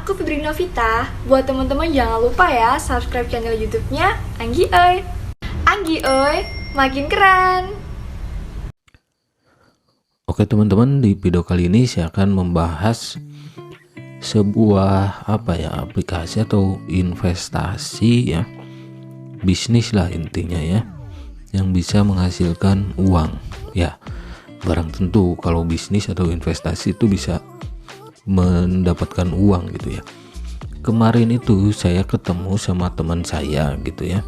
aku Fitri Novita. Buat teman-teman jangan lupa ya subscribe channel YouTube-nya Anggi Oi. Anggi Oi, makin keren. Oke teman-teman, di video kali ini saya akan membahas sebuah aplikasi atau investasi ya, bisnis lah intinya ya, yang bisa menghasilkan uang ya. Barang tentu kalau bisnis atau investasi itu bisa mendapatkan uang gitu ya. Kemarin itu saya ketemu sama teman saya gitu ya.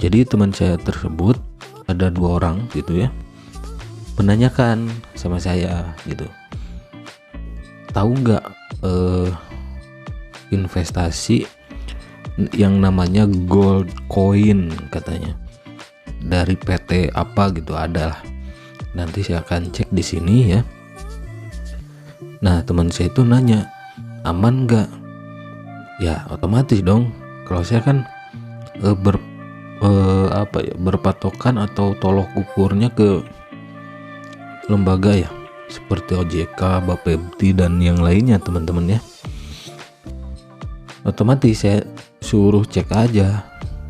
Jadi teman saya tersebut ada 2 orang gitu ya, menanyakan sama saya gitu, tahu nggak investasi yang namanya gold coin katanya, dari PT apa gitu adalah. Nanti saya akan cek di sini ya. Nah teman saya itu nanya, aman nggak? Ya otomatis dong, kalau saya kan berpatokan atau tolok ukurnya ke lembaga ya, seperti OJK, Bapepti dan yang lainnya teman-teman ya. Otomatis saya suruh cek aja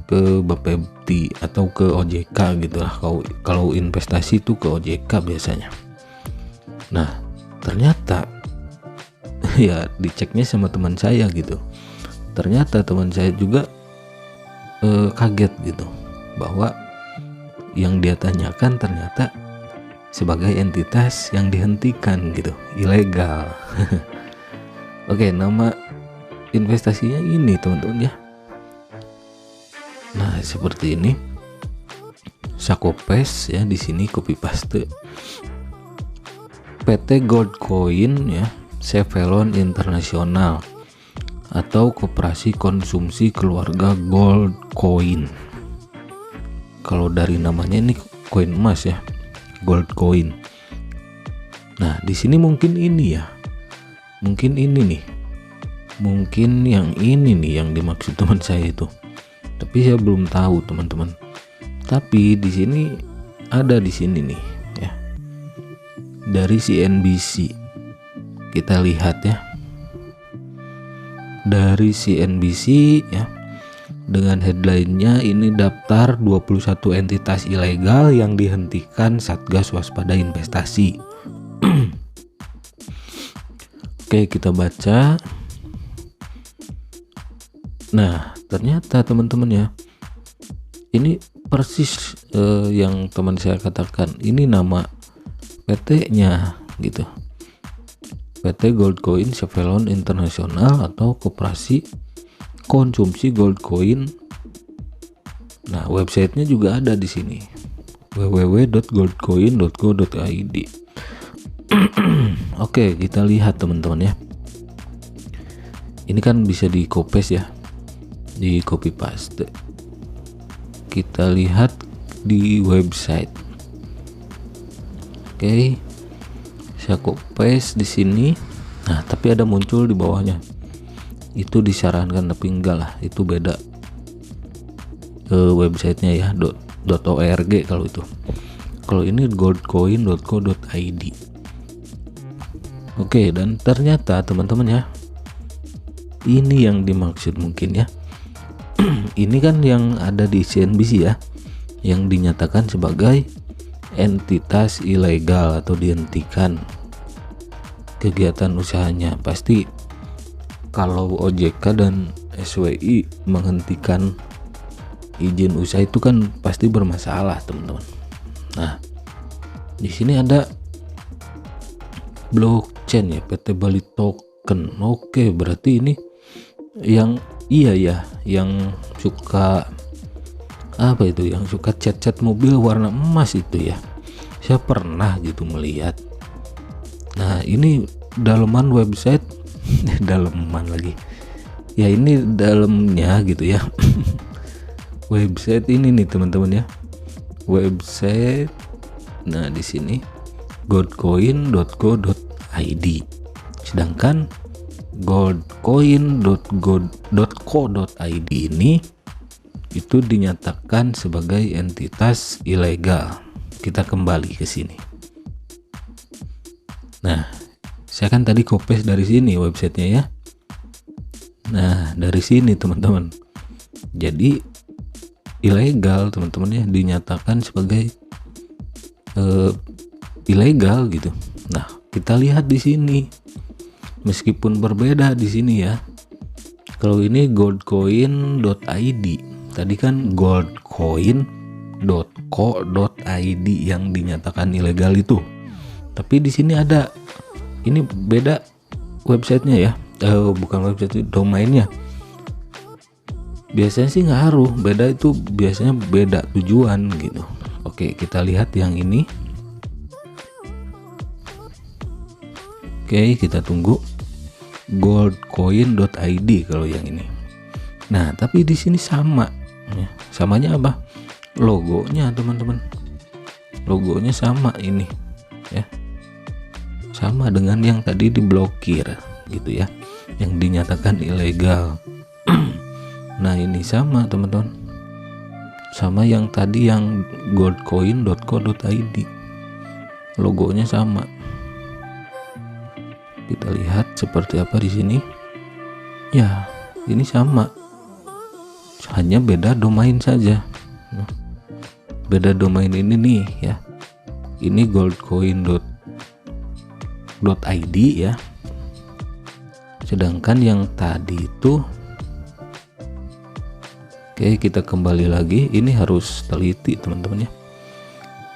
ke Bapepti atau ke OJK gitu lah. Kalau investasi itu ke OJK biasanya. Nah ternyata ya diceknya sama teman saya gitu. Ternyata teman saya juga kaget gitu, bahwa yang dia tanyakan ternyata sebagai entitas yang dihentikan gitu, ilegal. Oke, nama investasinya ini teman-teman ya. Nah seperti ini, Sakopes ya, di sini copy paste. PT Gold Coin ya, Sevelon Internasional atau Koperasi Konsumsi Keluarga Gold Coin. Kalau dari namanya ini koin emas ya, gold coin. Nah di sini mungkin ini ya, mungkin ini nih, mungkin yang ini nih yang dimaksud teman saya itu. Tapi saya belum tahu teman-teman. Tapi di sini ada di sini nih ya, dari CNBC. Kita lihat ya, dari CNBC ya, dengan headline-nya ini daftar 21 entitas ilegal yang dihentikan Satgas Waspada Investasi. Oke, kita baca. Nah, ternyata teman-teman ya, ini persis yang teman saya katakan. Ini nama PT-nya gitu. PT Gold Coin Sevelon Internasional atau Koperasi Konsumsi Gold Coin. Nah, websitenya juga ada di sini, www.goldcoin.co.id. Oke, kita lihat teman-teman ya. Ini kan bisa di copy ya, di copy paste. Kita lihat di website. Oke, saya copy di sini. Nah, tapi ada muncul di bawahnya, itu disarankan, tapi enggak lah, itu beda websitenya ya, .org kalau itu. Kalau ini goldcoin.co.id. Oke, dan ternyata teman-teman ya, ini yang dimaksud mungkin ya. Ini kan yang ada di CNBC ya, yang dinyatakan sebagai entitas ilegal atau dihentikan kegiatan usahanya. Pasti kalau OJK dan SWI menghentikan izin usaha itu kan pasti bermasalah teman-teman. Nah di sini ada blockchain ya, PT Bali Token. Oke, berarti ini yang iya ya, yang suka apa itu, yang suka cat-cat mobil warna emas itu ya. Saya pernah gitu melihat. Nah ini dalaman website dalaman lagi ya, ini dalamnya gitu ya. Website ini nih teman-teman ya, website. Nah di sini goldcoin.co.id, sedangkan goldcoin.co.id ini itu dinyatakan sebagai entitas ilegal. Kita kembali ke sini. Nah, saya kan tadi copy dari sini websitenya ya. Nah, dari sini teman-teman. Jadi ilegal teman-teman ya, dinyatakan sebagai ilegal gitu. Nah, kita lihat di sini. Meskipun berbeda di sini ya. Kalau ini goldcoin.id. Tadi kan goldcoin.co.id yang dinyatakan ilegal itu. Tapi di sini ada, ini beda websitenya ya. Bukan website, domainnya. Biasanya sih ngaruh, beda itu biasanya beda tujuan gitu. Oke, kita lihat yang ini. Oke, kita tunggu. Goldcoin.id kalau yang ini. Nah, tapi di sini sama. Ya, samanya apa? Logonya teman-teman. Logonya sama ini, ya. Sama dengan yang tadi diblokir, gitu ya. Yang dinyatakan ilegal. Nah, ini sama teman-teman. Sama yang tadi yang goldcoin.co.id. Logonya sama. Kita lihat seperti apa di sini. Ya, ini sama. Hanya beda domain saja. Beda domain ini nih ya. Ini goldcoin.id ya. Sedangkan yang tadi itu, oke, kita kembali lagi. Ini harus teliti teman-teman ya.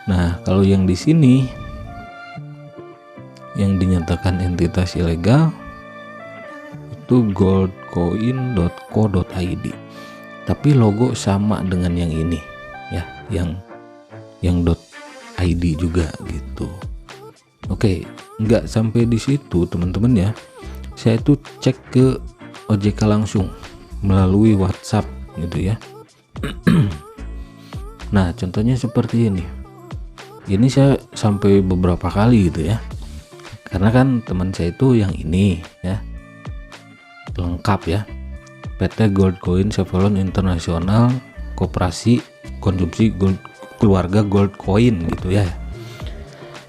Nah, kalau yang di sini yang dinyatakan entitas ilegal itu goldcoin.co.id, tapi logo sama dengan yang ini ya, yang .id juga gitu. Oke, nggak sampai di situ teman-teman ya. Saya tuh cek ke OJK langsung melalui WhatsApp gitu ya. Nah, contohnya seperti ini. Ini saya sampai beberapa kali gitu ya. Karena kan teman saya itu yang ini ya, lengkap ya, PT Goldcoin Sevelon Internasional Koperasi Konsumsi Keluarga Goldcoin gitu ya.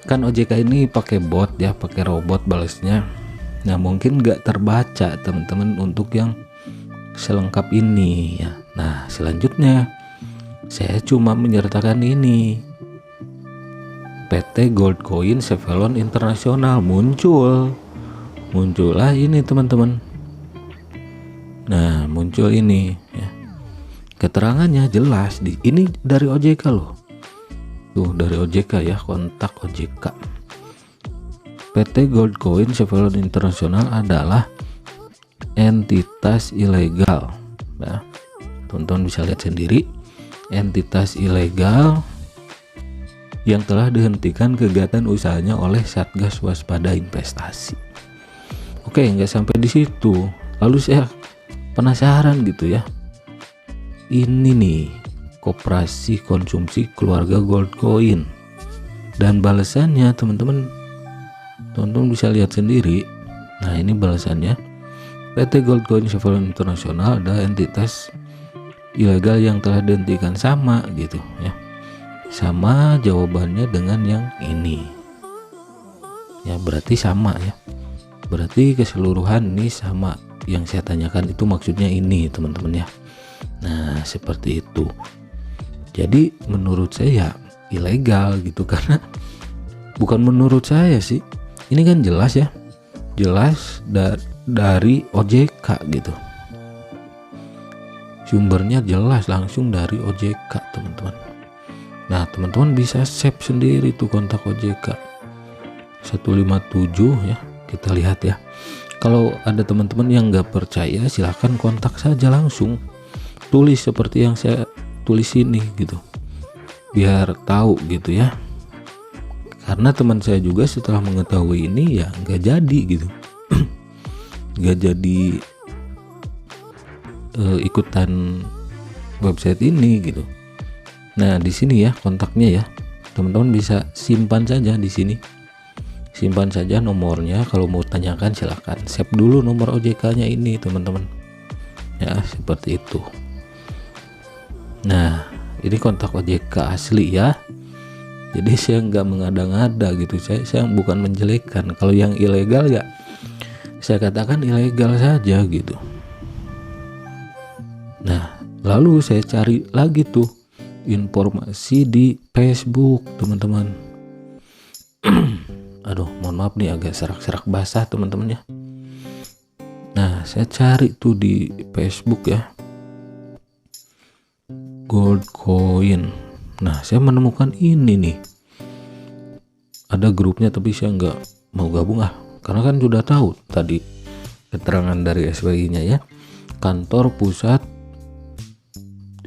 Kan OJK ini pakai bot ya, pakai robot balasnya. Nah, mungkin nggak terbaca teman-teman untuk yang selengkap ini ya. Nah, selanjutnya saya cuma menyertakan ini, PT Goldcoin Sevelon Internasional, muncullah ini teman-teman. Nah, muncul ini ya. Keterangannya jelas ini dari OJK loh. Tuh, dari OJK ya, kontak OJK. PT Goldcoin Sevelon Internasional adalah entitas ilegal. Nah, teman-teman bisa lihat sendiri, entitas ilegal yang telah dihentikan kegiatan usahanya oleh Satgas Waspada Investasi. Oke, nggak sampai di situ. Lalu saya penasaran gitu ya. Ini nih, Koperasi Konsumsi Keluarga Goldcoin. Dan balasannya teman-teman bisa lihat sendiri. Nah, ini balasannya. PT Goldcoin Sevelon Internasional adalah entitas ilegal yang telah dihentikan, sama gitu ya. Sama jawabannya dengan yang ini ya, berarti sama ya, berarti keseluruhan ini sama. Yang saya tanyakan itu maksudnya ini teman-teman ya. Nah, seperti itu. Jadi menurut saya ilegal gitu, karena bukan menurut saya sih, ini kan jelas ya, jelas dari OJK gitu, sumbernya jelas langsung dari OJK teman-teman. Nah, teman-teman bisa save sendiri tuh kontak OJK 157 ya. Kita lihat ya. Kalau ada teman-teman yang nggak percaya, silahkan kontak saja langsung. Tulis seperti yang saya tulis ini gitu, biar tahu gitu ya. Karena teman saya juga setelah mengetahui ini ya nggak jadi gitu. Nggak jadi ikutan website ini gitu. Nah, di sini ya kontaknya ya, teman-teman bisa simpan saja di sini, simpan saja nomornya. Kalau mau tanyakan silakan save dulu nomor OJK-nya ini teman-teman ya, seperti itu. Nah, ini kontak OJK asli ya, jadi saya nggak mengada-ngada gitu. Saya bukan menjelekkan. Kalau yang ilegal ya saya katakan ilegal saja gitu. Nah, lalu saya cari lagi tuh informasi di Facebook, teman-teman. Aduh, mohon maaf nih agak serak-serak basah, teman-teman ya. Nah, saya cari tuh di Facebook ya, Goldcoin. Nah, saya menemukan ini nih. Ada grupnya tapi saya nggak mau gabung karena kan sudah tahu tadi keterangan dari SWI-nya ya. Kantor Pusat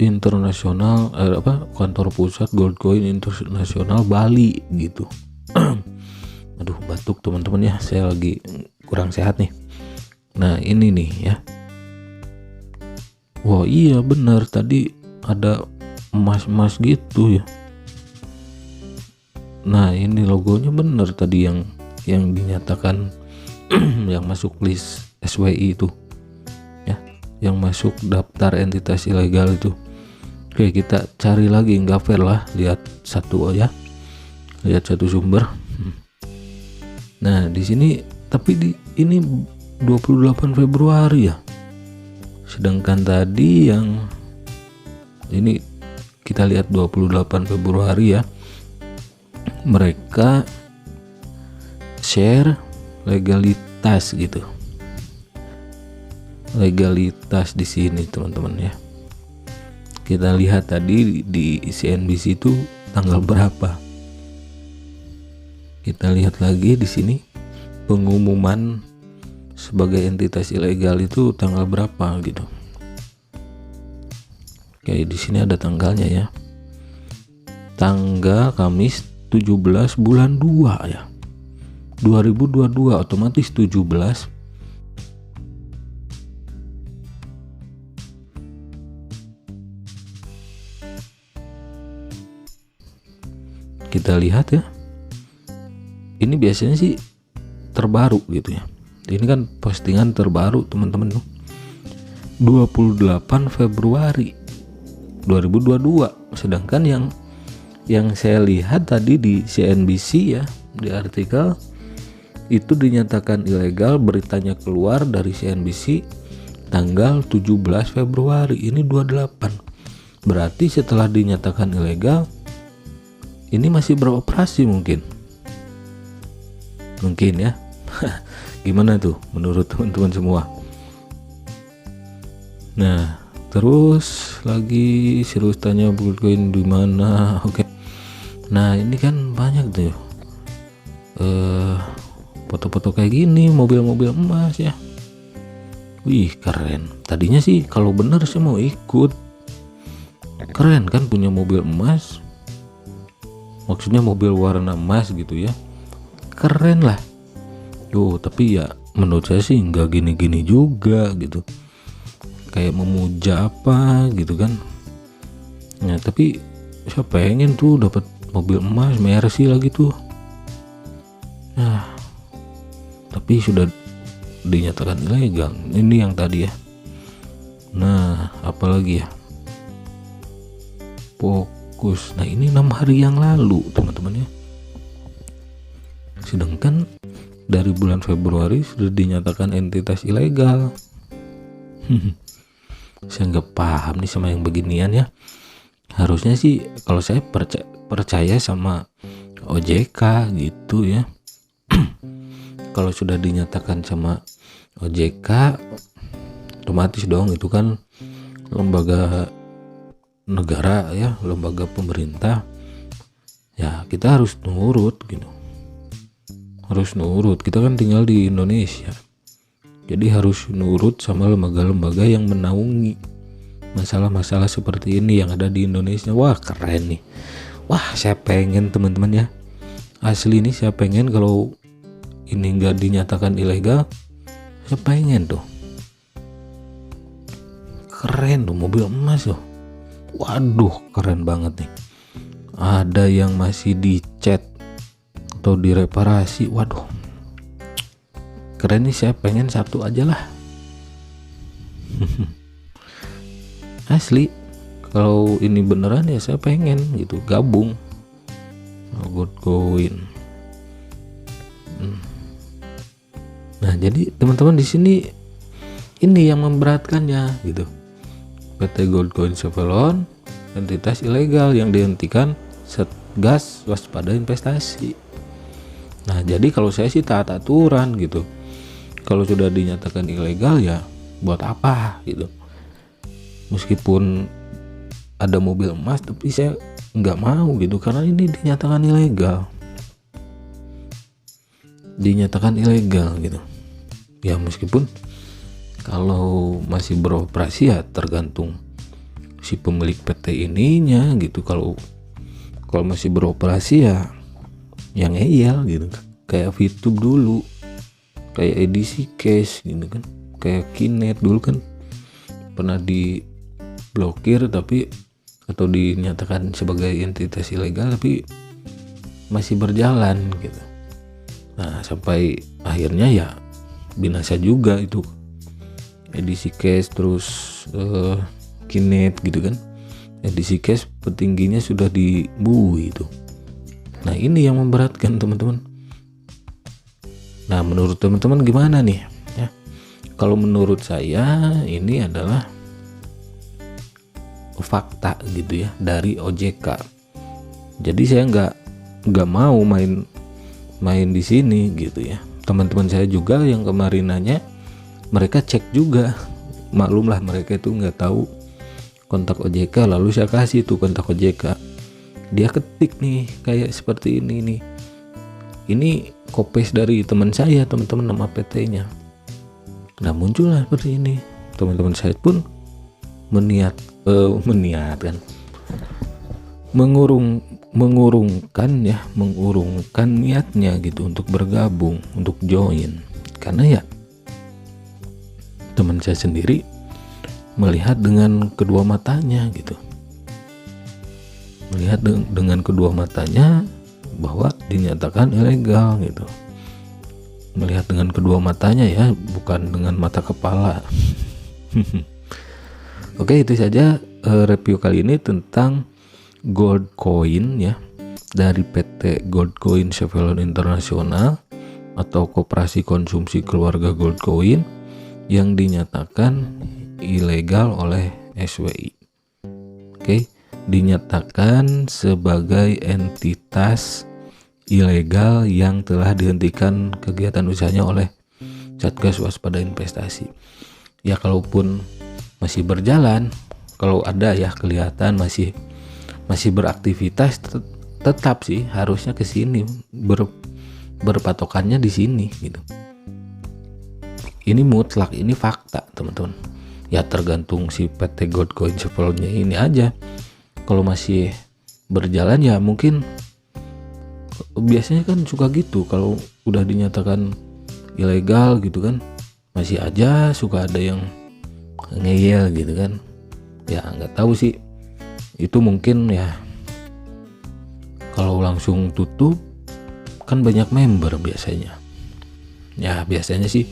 Internasional Kantor Pusat Goldcoin Internasional Bali gitu. Aduh, batuk teman-teman ya, saya lagi kurang sehat nih. Nah, ini nih ya. Wah, iya benar tadi ada emas-emas gitu ya. Nah, ini logonya benar tadi yang dinyatakan yang masuk list SWI itu ya, yang masuk daftar entitas ilegal itu. Oke, kita cari lagi, nggak fair lah, lihat satu sumber. Nah, di sini tapi ini 28 Februari ya, sedangkan tadi yang ini kita lihat 28 Februari ya, mereka share legalitas gitu, legalitas di sini teman-teman ya. Kita lihat tadi di CNBC itu tanggal berapa. Kita lihat lagi di sini pengumuman sebagai entitas ilegal itu tanggal berapa gitu. Oke, di sini ada tanggalnya ya. Tanggal Kamis 17 bulan 2 ya. 2022, otomatis 17. Kita lihat ya. Ini biasanya sih terbaru gitu ya. Ini kan postingan terbaru teman-teman tuh. 28 Februari 2022. Sedangkan yang saya lihat tadi di CNBC ya, di artikel itu dinyatakan ilegal, beritanya keluar dari CNBC tanggal 17 Februari. Ini 28. Berarti setelah dinyatakan ilegal ini masih beroperasi mungkin ya. Gimana tuh menurut teman-teman semua? Nah, terus lagi serius tanya Goldcoin di mana? Oke. Nah, ini kan banyak tuh foto-foto kayak gini, mobil-mobil emas ya. Wih, keren. Tadinya sih kalau bener sih mau ikut. Keren kan punya mobil emas. Maksudnya mobil warna emas gitu ya. Keren lah. Tapi ya menurut saya sih nggak gini-gini juga gitu. Kayak memuja apa gitu kan. Nah, tapi saya pengen tuh dapat mobil emas Mercy lagi tuh. Nah, tapi sudah dinyatakan ilegal. Ini yang tadi ya. Nah, apalagi ya? Fokus. Nah, ini 6 hari yang lalu teman-teman ya. Sedangkan dari bulan Februari sudah dinyatakan entitas ilegal. Saya nggak paham nih sama yang beginian ya. Harusnya sih kalau saya percaya sama OJK gitu ya. Kalau sudah dinyatakan sama OJK, otomatis dong itu kan lembaga negara ya, lembaga pemerintah. Ya kita harus nurut gitu. Harus nurut, kita kan tinggal di Indonesia. Jadi harus nurut sama lembaga-lembaga yang menaungi masalah-masalah seperti ini yang ada di Indonesia. Wah, keren nih. Wah, saya pengen teman-teman ya. Asli nih saya pengen kalau ini nggak dinyatakan ilegal, saya pengen tuh. Keren tuh mobil emas tuh. Waduh, keren banget nih. Ada yang masih dicat atau direparasi. Waduh, keren nih, saya pengen satu aja lah. Asli, kalau ini beneran ya saya pengen gitu gabung Goldcoin. Nah, jadi teman-teman di sini ini yang memberatkannya gitu. PT Gold Coin Cevelon entitas ilegal yang dihentikan Satgas Waspada Investasi. Nah, jadi kalau saya sih taat aturan gitu. Kalau sudah dinyatakan ilegal ya buat apa gitu. Meskipun ada mobil emas tapi saya nggak mau gitu karena ini dinyatakan ilegal. Gitu. Ya meskipun kalau masih beroperasi ya tergantung si pemilik PT ininya gitu. Kalau masih beroperasi ya yang ngeyel gitu, kayak VTube dulu, kayak edisi cash gitu kan, kayak Kinet dulu kan pernah diblokir tapi atau dinyatakan sebagai entitas ilegal tapi masih berjalan gitu. Nah sampai akhirnya ya binasa juga itu edisi cash terus Kinet gitu kan. Edisi cash petingginya sudah dibui itu. Nah ini yang memberatkan teman-teman. Nah menurut teman-teman gimana nih ya? Kalau menurut saya ini adalah fakta gitu ya dari OJK. Jadi saya nggak mau main di sini gitu ya. Teman-teman saya juga yang kemarin nanya, mereka cek juga. Maklumlah mereka itu nggak tahu kontak OJK, lalu saya kasih tuh kontak OJK. Dia ketik nih kayak seperti ini nih. Ini kopes dari teman saya, teman-teman, nama PT-nya. Nah muncullah seperti ini. Teman-teman saya pun mengurungkan niatnya gitu untuk bergabung, untuk join, karena ya teman saya sendiri melihat dengan kedua matanya gitu, bahwa dinyatakan ilegal gitu, melihat dengan kedua matanya ya, bukan dengan mata kepala. Oke, itu saja review kali ini tentang Gold Coin ya, dari PT Gold Coin Cevelon International atau Koperasi Konsumsi Keluarga Gold Coin yang dinyatakan ilegal oleh SWI. Oke, dinyatakan sebagai entitas ilegal yang telah dihentikan kegiatan usahanya oleh Satgas Waspada Investasi. Ya kalaupun masih berjalan, kalau ada ya kelihatan masih beraktivitas, tetap sih harusnya ke sini, berpatokannya di sini gitu. Ini mutlak, ini fakta teman-teman. Ya tergantung si PT Gold Coin Cevelonnya ini aja. Kalau masih berjalan ya mungkin, biasanya kan suka gitu kalau udah dinyatakan ilegal gitu kan, masih aja suka ada yang ngeyel gitu kan. Ya nggak tahu sih, itu mungkin ya kalau langsung tutup kan banyak member biasanya. Ya biasanya sih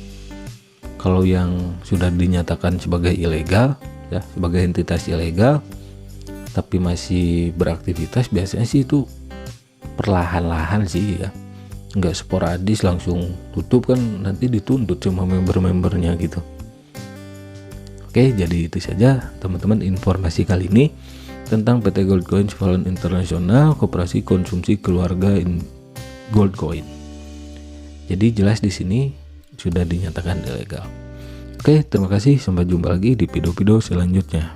kalau yang sudah dinyatakan sebagai ilegal ya, sebagai entitas ilegal tapi masih beraktivitas, biasanya sih itu perlahan-lahan sih ya, nggak sporadis langsung tutup, kan nanti dituntut sama member-membernya gitu. Oke, jadi itu saja teman-teman informasi kali ini tentang PT Gold Coin Cevelon International, Koperasi Konsumsi Keluarga Gold Coin. Jadi jelas di sini sudah dinyatakan ilegal. Oke, terima kasih, sampai jumpa lagi di video-video selanjutnya.